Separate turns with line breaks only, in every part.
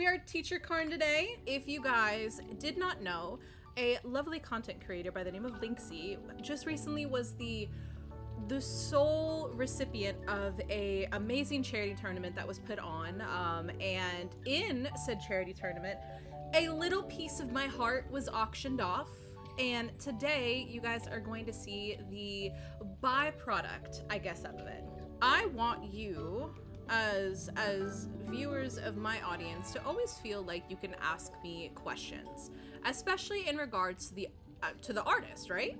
We are Teacher Carn today. If you guys did not know, a lovely content creator by the name of Linksy just recently was the sole recipient of a amazing charity tournament that was put on, and in said charity tournament, a little piece of my heart was auctioned off. And today, you guys are going to see the byproduct, I guess, of it. I want you, as viewers of my audience, to always feel like you can ask me questions, especially in regards to the artist, right?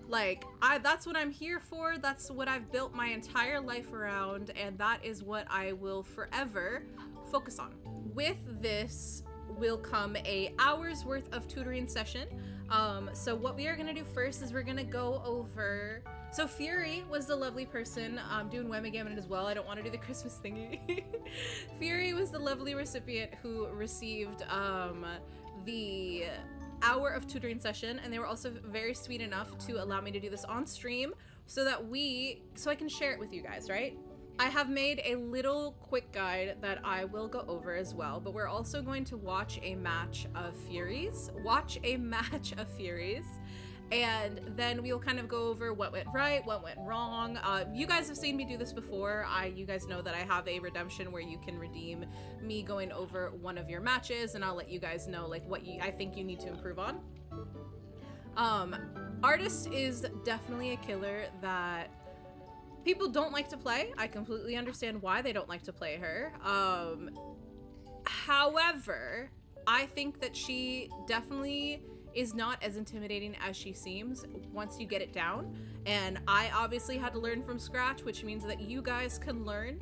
Like, that's what I'm here for. That's what I've built my entire life around, and that is what I will forever focus on. With this will come a hour's worth of tutoring session. So what we are gonna do first is we're gonna go over. So Fury was the lovely person doing Wemigammon as well. I don't want to do the Christmas thingy. Fury was the lovely recipient who received the hour of tutoring session, and they were also very sweet enough to allow me to do this on stream so I can share it with you guys, right? I have made a little quick guide that I will go over as well, but we're also going to watch a match of Furies, and then we'll kind of go over what went right, what went wrong. You guys have seen me do this before. You guys know that I have a redemption where you can redeem me going over one of your matches, and I'll let you guys know like what I think you need to improve on. Artist is definitely a killer that people don't like to play. I completely understand why they don't like to play her. However, I think that she definitely is not as intimidating as she seems once you get it down. And I obviously had to learn from scratch, which means that you guys can learn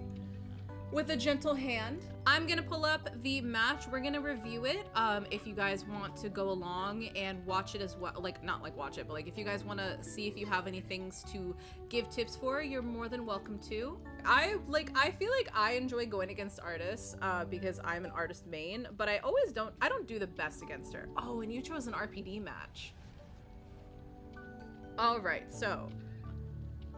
with a gentle hand. I'm gonna pull up the match. We're gonna review it. If you guys want to go along and watch it as well, like not like watch it, but like if you guys want to see if you have any things to give tips for, you're more than welcome to. I feel like I enjoy going against artists because I'm an artist main, but I don't do the best against her. Oh, and you chose an RPD match. All right, so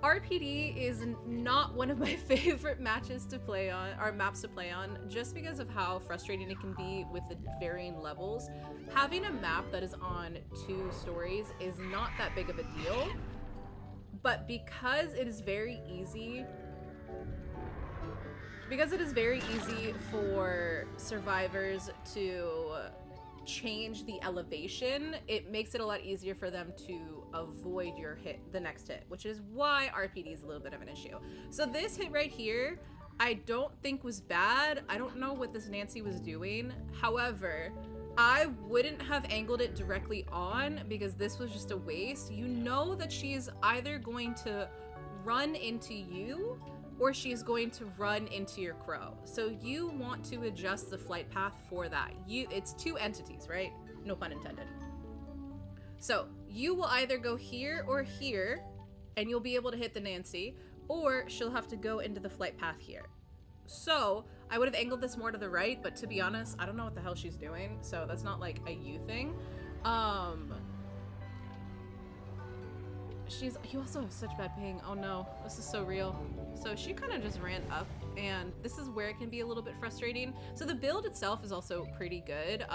RPD is not one of my favorite matches to play on, or maps to play on, just because of how frustrating it can be with the varying levels. Having a map that is on 2 stories is not that big of a deal, but because it is very easy for survivors to change the elevation, it makes it a lot easier for them to avoid the next hit, which is why RPD is a little bit of an issue. So this hit right here, I don't think was bad. I don't know what this Nancy was doing. However, I wouldn't have angled it directly on because this was just a waste. You know that she's either going to run into you or she's going to run into your crow. So you want to adjust the flight path for that. It's 2 entities, right? No pun intended. So you will either go here or here, and you'll be able to hit the Nancy, or she'll have to go into the flight path here. So I would have angled this more to the right, but to be honest, I don't know what the hell she's doing, so that's not like a you thing. You also have such bad ping. Oh no, this is so real. So she kind of just ran up, and this is where it can be a little bit frustrating. So the build itself is also pretty good.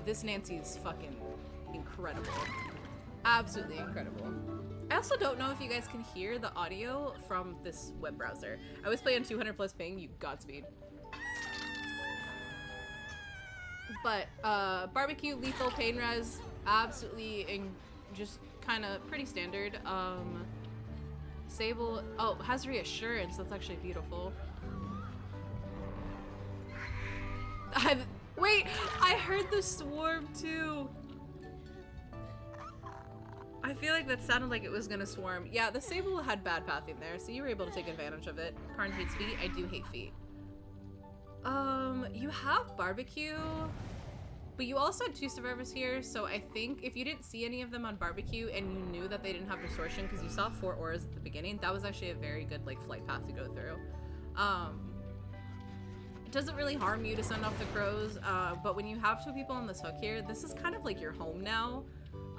This Nancy is fucking incredible. Absolutely incredible. I also don't know if you guys can hear the audio from this web browser. I always play on 200+ ping, you Godspeed. But barbecue, lethal, pain res, absolutely just kind of pretty standard. Sable, oh, has reassurance. That's actually beautiful. Wait, I heard the swarm too. I feel like that sounded like it was gonna swarm. Yeah, the Sable had bad pathing there, so you were able to take advantage of it. Carn hates feet. I do hate feet. You have barbecue, but you also had 2 survivors here, so I think if you didn't see any of them on barbecue and you knew that they didn't have distortion because you saw 4 auras at the beginning, that was actually a very good like flight path to go through. It doesn't really harm you to send off the crows, but when you have 2 people on this hook here, this is kind of like your home now.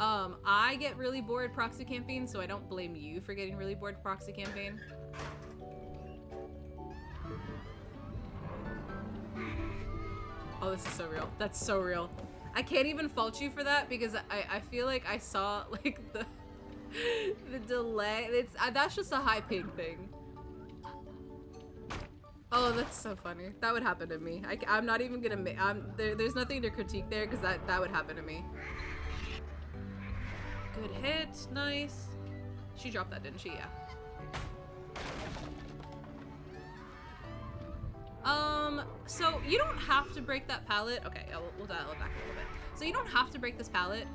I get really bored proxy camping, so I don't blame you for getting really bored proxy camping. Oh, this is so real. That's so real. I can't even fault you for that because I feel like I saw like the delay. It's that's just a high ping thing. Oh, that's so funny. That would happen to me. I'm not even gonna make. There's nothing to critique there because that would happen to me. Good hit. Nice. She dropped that, didn't she? Yeah. So you don't have to break that pallet. Okay, yeah, we'll dial it back a little bit. So you don't have to break this pallet.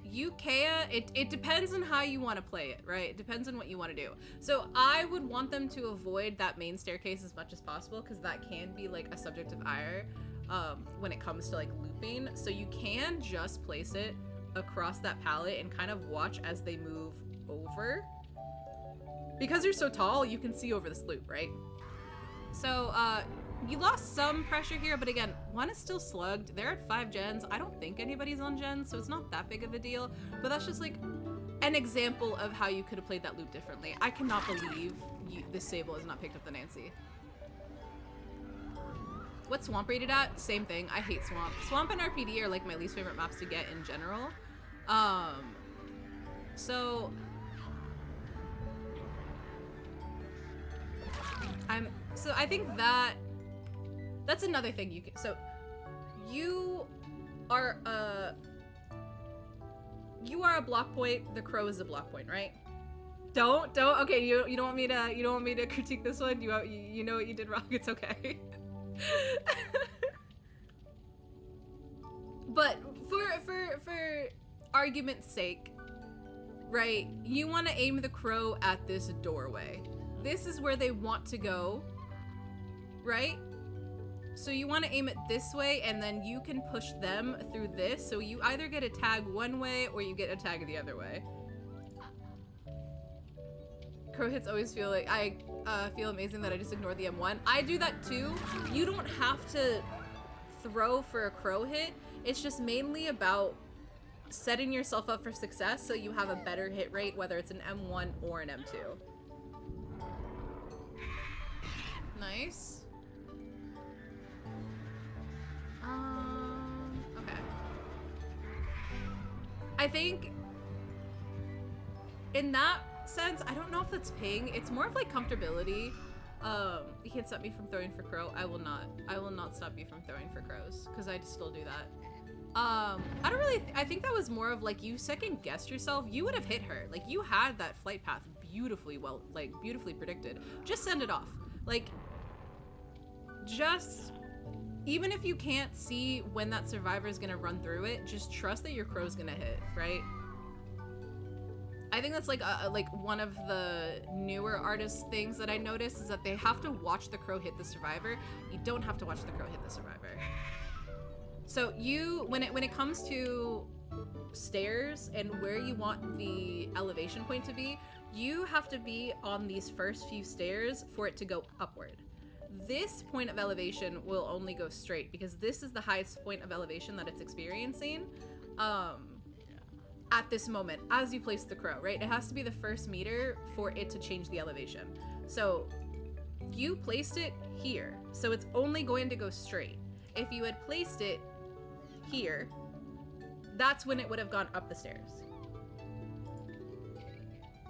You can, it depends on how you want to play it, right? It depends on what you want to do. So I would want them to avoid that main staircase as much as possible because that can be like a subject of ire when it comes to like looping. So you can just place it across that pallet and kind of watch as they move over. Because you're so tall, you can see over this loop, right? So, you lost some pressure here, but again, one is still slugged. They're at 5 gens. I don't think anybody's on gens, so it's not that big of a deal. But that's just like an example of how you could have played that loop differently. I cannot believe this Sable has not picked up the Nancy. What's Swamp rated at? Same thing. I hate Swamp. Swamp and RPD are like my least favorite maps to get in general. So I think that's another thing you can. So you are a block point. The crow is a block point, right? Don't. Okay, you don't want me to critique this one. You know what you did wrong. It's okay. But for argument's sake, right? You want to aim the crow at this doorway. This is where they want to go, right? So you want to aim it this way, and then you can push them through this. So you either get a tag one way, or you get a tag the other way. Crow hits always feel like I feel amazing that I just ignored the M1. I do that too. You don't have to throw for a crow hit. It's just mainly about setting yourself up for success so you have a better hit rate, whether it's an M1 or an M2. Nice. Okay. I think in that sense, I don't know if that's ping. It's more of like comfortability. You can't stop me from throwing for crow. I will not stop you from throwing for crows because I still do that. I think that was more of like you second guessed yourself. You would have hit her. Like you had that flight path beautifully well, like beautifully predicted. Just send it off. Like just, even if you can't see when that survivor is gonna run through it, just trust that your crow's gonna hit, right? I think that's like one of the newer artist things that I noticed is that they have to watch the crow hit the survivor. You don't have to watch the crow hit the survivor. So when it comes to stairs and where you want the elevation point to be, you have to be on these first few stairs for it to go upward. This point of elevation will only go straight because this is the highest point of elevation that it's experiencing at this moment as you place the crow, right? It has to be the first meter for it to change the elevation. So you placed it here, so it's only going to go straight. If you had placed it here, that's when it would have gone up the stairs.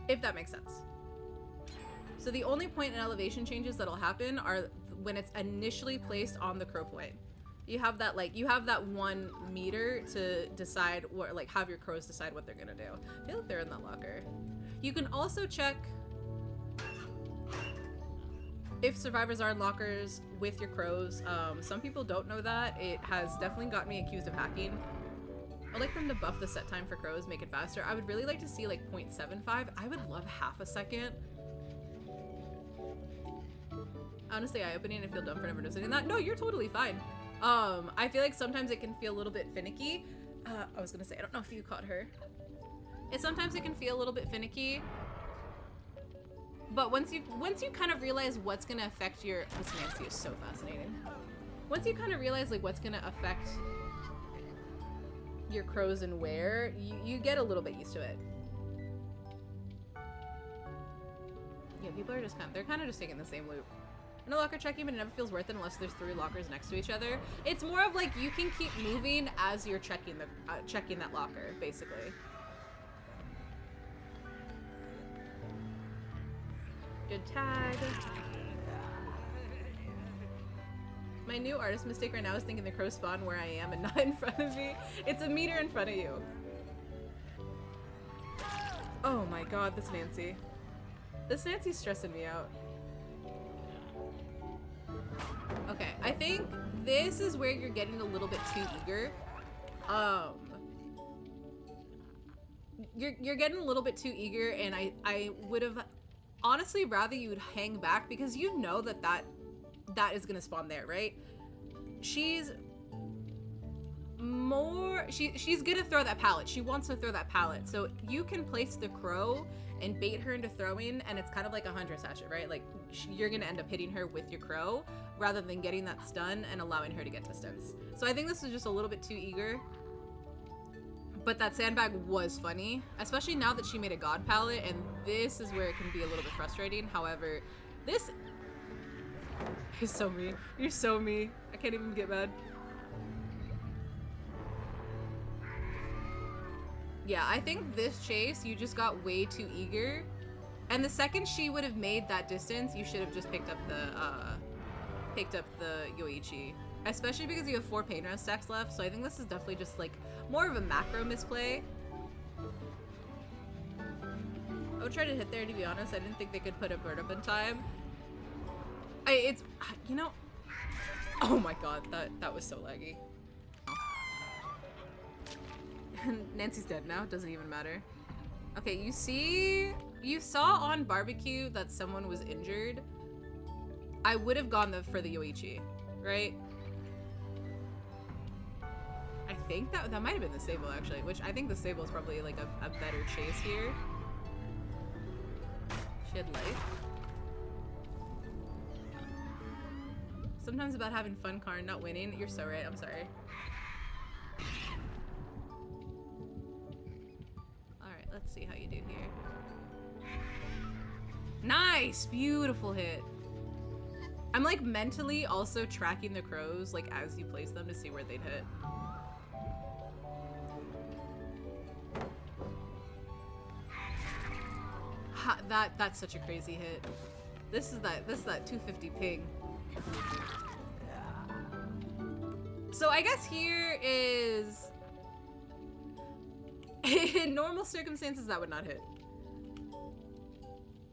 If that makes sense. So the only point in elevation changes that'll happen are when it's initially placed on the crow point. You have that 1 meter to decide what, like have your crows decide what they're gonna do. I feel like they're in that locker. You can also check if survivors are in lockers with your crows. Some people don't know that. It has definitely got me accused of hacking. I'd like them to buff the set time for crows, make it faster. I would really like to see like 0.75. I would love half a second. Honestly, eye-opening. I feel dumb for never noticing that. No, you're totally fine. I feel like sometimes it can feel a little bit finicky. I was gonna say, I don't know if you caught her. Sometimes it can feel a little bit finicky. But once you kind of realize what's gonna affect your, this Nancy is so fascinating. Once you kind of realize like what's gonna affect your crows and where, you get a little bit used to it. Yeah, people are just they're kind of just taking the same loop. No locker checking, but it never feels worth it unless there's 3 lockers next to each other. It's more of like you can keep moving as you're checking the checking that locker, basically. Good tag. My new artist mistake right now is thinking the crow spawn where I am and not in front of me. It's a meter in front of you. Oh my god, this Nancy. This Nancy's stressing me out. Okay, I think this is where you're getting a little bit too eager. You're getting a little bit too eager, and I would have honestly rather you'd hang back because you know that is gonna spawn there, right? She's gonna throw that pallet. She wants to throw that pallet, so you can place the crow and bait her into throwing, and it's kind of like a hunter sachet, right? Like you're gonna end up hitting her with your crow rather than getting that stun and allowing her to get distance. So I think this is just a little bit too eager. But that sandbag was funny, especially now that she made a god palette, and this is where it can be a little bit frustrating. However, this is so me. You're so me. I can't even get mad. Yeah, I think this chase, you just got way too eager. And the second she would have made that distance, you should have just picked up the Yoichi. Especially because you have 4 pain rest stacks left, so I think this is definitely just like more of a macro misplay. I would try to hit there, to be honest. I didn't think they could put a bird up in time. It's, you know, oh my god, that was so laggy. Nancy's dead now, doesn't even matter. Okay, you saw on barbecue that someone was injured. I would have gone for the Yoichi, right? I think that might have been the Sable actually, which I think the Sable is probably like a better chase here. She had life. Sometimes about having fun, Carn, not winning. You're so right, I'm sorry. Alright, let's see how you do here. Nice! Beautiful hit. I'm like mentally also tracking the crows like as you place them to see where they'd hit. That's such a crazy hit. This is that 250 ping. So I guess here is in normal circumstances that would not hit.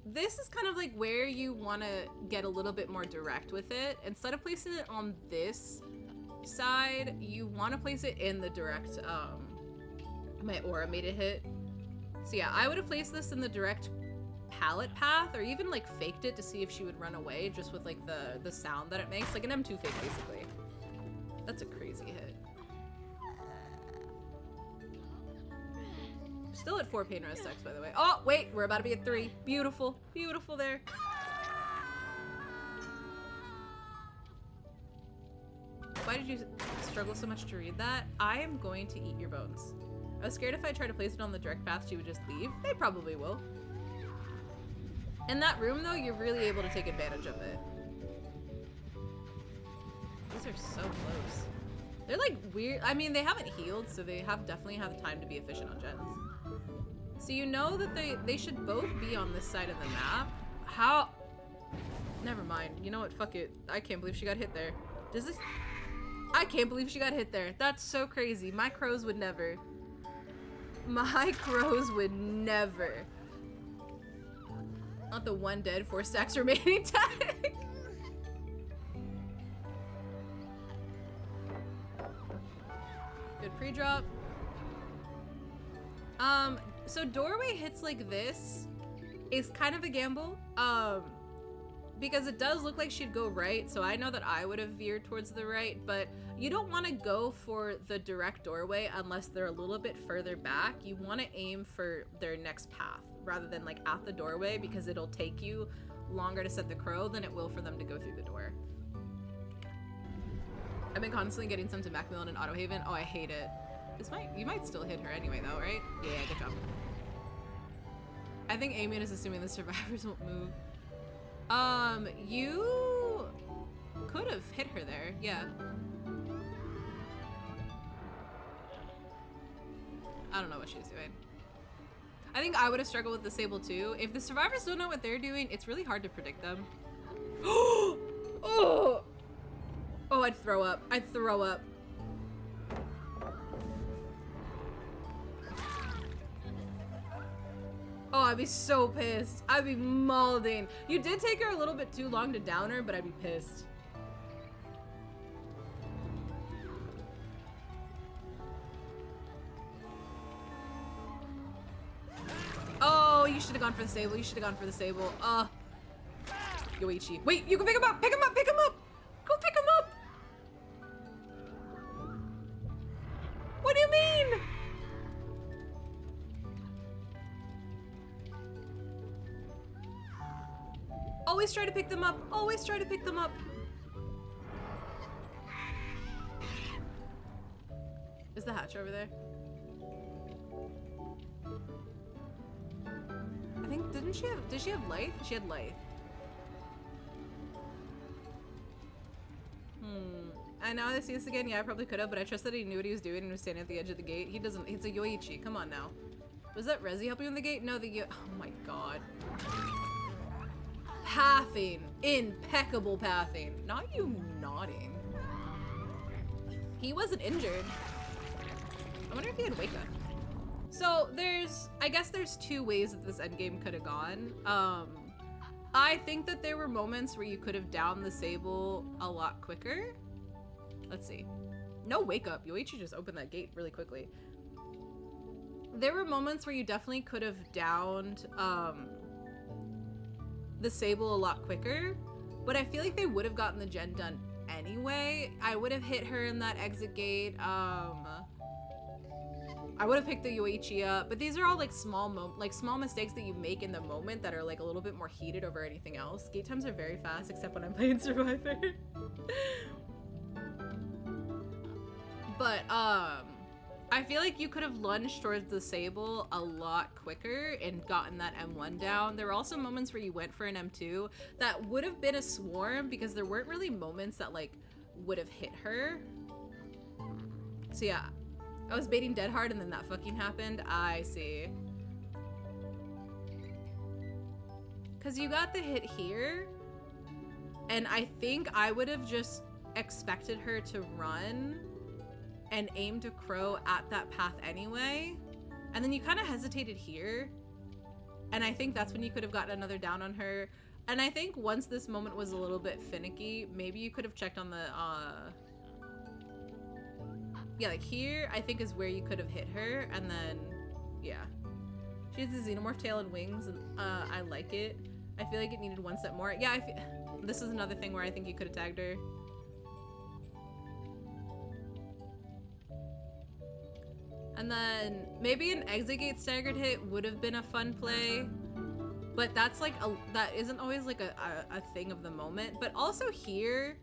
This is kind of like where you want to get a little bit more direct with it. Instead of placing it on this side, you want to place it in the direct. My aura made it hit. So yeah, I would have placed this in the direct pallet path, or even like faked it to see if she would run away just with like the sound that it makes, like an M2 fake basically. That's a crazy hit. Still at 4 pain rest stacks, by the way. Oh wait, we're about to be at 3. Beautiful, beautiful there. Why did you struggle so much to read that? I am going to eat your bones. I was scared if I tried to place it on the direct path, she would just leave. They probably will. In that room, though, you're really able to take advantage of it. These are so close. They're like weird. I mean, they haven't healed, so they definitely have time to be efficient on gens. So you know that they should both be on this side of the map. How? Never mind. You know what? Fuck it. I can't believe she got hit there. Does this? I can't believe she got hit there. That's so crazy. My crows would never. My crows would never. Not the 1 dead, 4 stacks remaining tag. Good pre-drop. So doorway hits like this is kind of a gamble. Because it does look like she'd go right, so I know that I would have veered towards the right, but you don't want to go for the direct doorway unless they're a little bit further back. You want to aim for their next path rather than like at the doorway, because it'll take you longer to set the crow than it will for them to go through the door. I've been constantly getting sent to Macmillan and Auto Haven. Oh, I hate it. You might still hit her anyway though, right? Yeah, good job. I think Amian is assuming the survivors won't move. You could have hit her there, yeah. I don't know what she's doing. I think I would have struggled with the Sable too. If the survivors don't know what they're doing, it's really hard to predict them. Oh! Oh, I'd throw up. I'd throw up. Oh, I'd be so pissed. I'd be mauling. You did take her a little bit too long to down her, but I'd be pissed. Oh, you should have gone for the Sable. You should have gone for the Sable. Yoichi. Wait, you can pick him up! Pick him up! Pick him up! Go pick him up! What do you mean? Always try to pick them up. Always try to pick them up. Is the hatch over there? I think, did she have life? She had life. I know I see this again. Yeah, I probably could have, but I trust that he knew what he was doing and was standing at the edge of the gate. He doesn't. It's a Yoichi. Come on now. Was that Rezi helping in the gate? No, oh my god. Pathing. Impeccable pathing. Not you nodding. He wasn't injured. I wonder if he had wake up. So I guess there's two ways that this endgame could have gone. I think that there were moments where you could have downed the Sable a lot quicker. Let's see. No wake up. Yoichi just opened that gate really quickly. There were moments where you definitely could have downed the Sable a lot quicker, but I feel like they would have gotten the gen done anyway. I would have hit her in that exit gate. I would have picked the Yoichi up, but these are all like small mistakes that you make in the moment that are like a little bit more heated over anything else. Gate times are very fast, except when I'm playing Survivor. But I feel like you could have lunged towards the Sable a lot quicker and gotten that M1 down. There were also moments where you went for an M2 that would have been a swarm because there weren't really moments that like would have hit her. So yeah, I was baiting dead hard and then that fucking happened. I see. Cause you got the hit here and I think I would have just expected her to run and aimed a crow at that path anyway. And then you kind of hesitated here. And I think that's when you could have gotten another down on her. And I think once this moment was a little bit finicky, maybe you could have checked on the, yeah, like here, I think is where you could have hit her. And then, yeah. She has the xenomorph tail and wings, and I like it. I feel like it needed one step more. Yeah, this is another thing where I think you could have tagged her. And then maybe an exit gate staggered hit would have been a fun play, but that's like that isn't always like a thing of the moment. But also here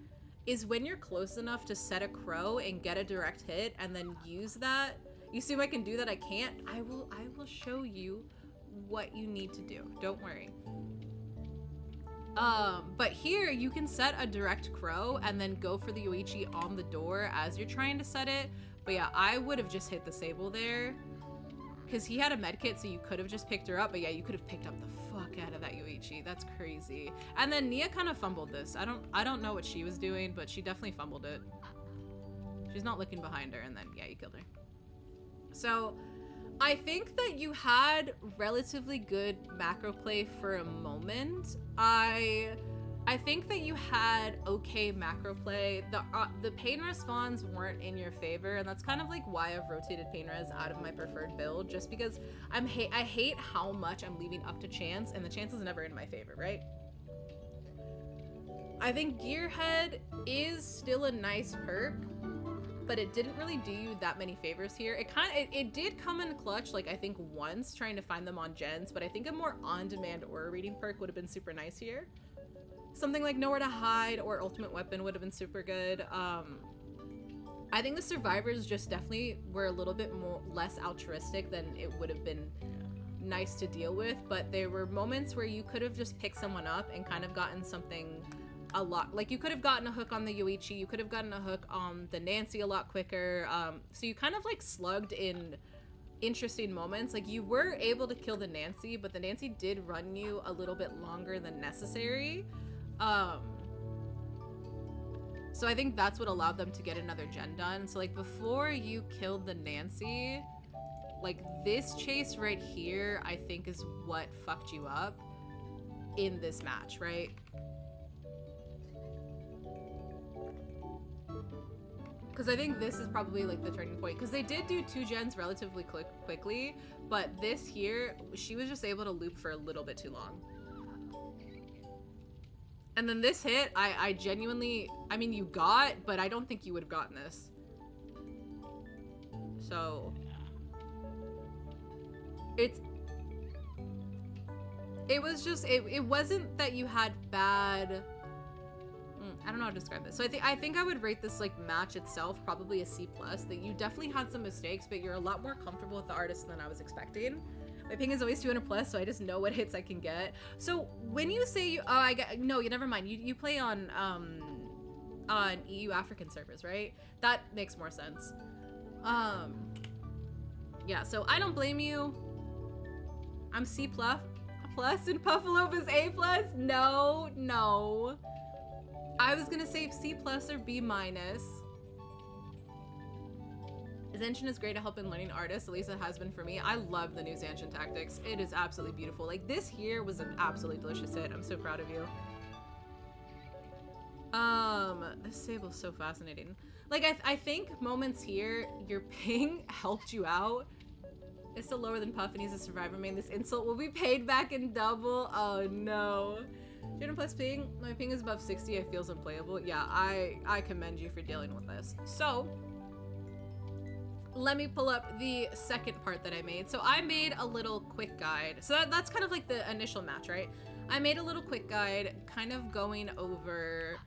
is when you're close enough to set a crow and get a direct hit and then use that. You assume I can do that? I can't. I will show you what you need to do. Don't worry. But here you can set a direct crow and then go for the Yoichi on the door as you're trying to set it. But yeah, I would have just hit the Sable there because he had a medkit, so you could have just picked her up. But yeah, you could have picked up the fuck out of that Yoichi. That's crazy. And then Nia kind of fumbled this. I don't know what she was doing, but she definitely fumbled it. She's not looking behind her, and then yeah, you killed her. So I think that you had relatively good macro play for a moment. I think that you had okay macro play. The pain respawns weren't in your favor, and that's kind of like why I've rotated pain res out of my preferred build, just because I hate how much I'm leaving up to chance, and the chance is never in my favor, right? I think Gearhead is still a nice perk, but it didn't really do you that many favors here. It did come in clutch, like I think once trying to find them on gens, but I think a more on-demand aura reading perk would have been super nice here. Something like Nowhere to Hide or Ultimate Weapon would have been super good. I think the survivors just definitely were a little bit less altruistic than it would have been nice to deal with, but there were moments where you could have just picked someone up and kind of gotten something a lot. Like, you could have gotten a hook on the Yoichi, you could have gotten a hook on the Nancy a lot quicker. So you kind of like slugged in interesting moments. Like, you were able to kill the Nancy, but the Nancy did run you a little bit longer than necessary. So I think that's what allowed them to get another gen done. So like, before you killed the Nancy, like this chase right here, I think is what fucked you up in this match, right? Because I think this is probably like the turning point, because they did do 2 gens relatively quickly, but this here, she was just able to loop for a little bit too long. And then this hit, I genuinely, I mean, you got, but I don't think you would have gotten this. So it was just, it wasn't that you had bad, I don't know how to describe this. So I think I would rate this like match itself probably a C+. That you definitely had some mistakes, but you're a lot more comfortable with the artist than I was expecting. My ping is always 200 plus, so I just know what hits I can get. So when you say you, no, you never mind. You play on EU African servers, right? That makes more sense. Yeah. So I don't blame you. I'm C plus and Puffalopa's A plus. No. I was gonna say C plus or B minus. Zanshin is great at helping learning artists, at least it has been for me. I love the new Zanshin tactics. It is absolutely beautiful. Like, this here was an absolutely delicious hit. I'm so proud of you. This Sable's so fascinating. Like, I think moments here, your ping helped you out. It's still lower than Puff and he's a survivor main. This insult will be paid back in double. Oh no. 200 plus ping. My ping is above 60. It feels unplayable. Yeah, I commend you for dealing with this. So let me pull up the second part that I made. So I made a little quick guide. So that's kind of like the initial match, right? I made a little quick guide kind of going over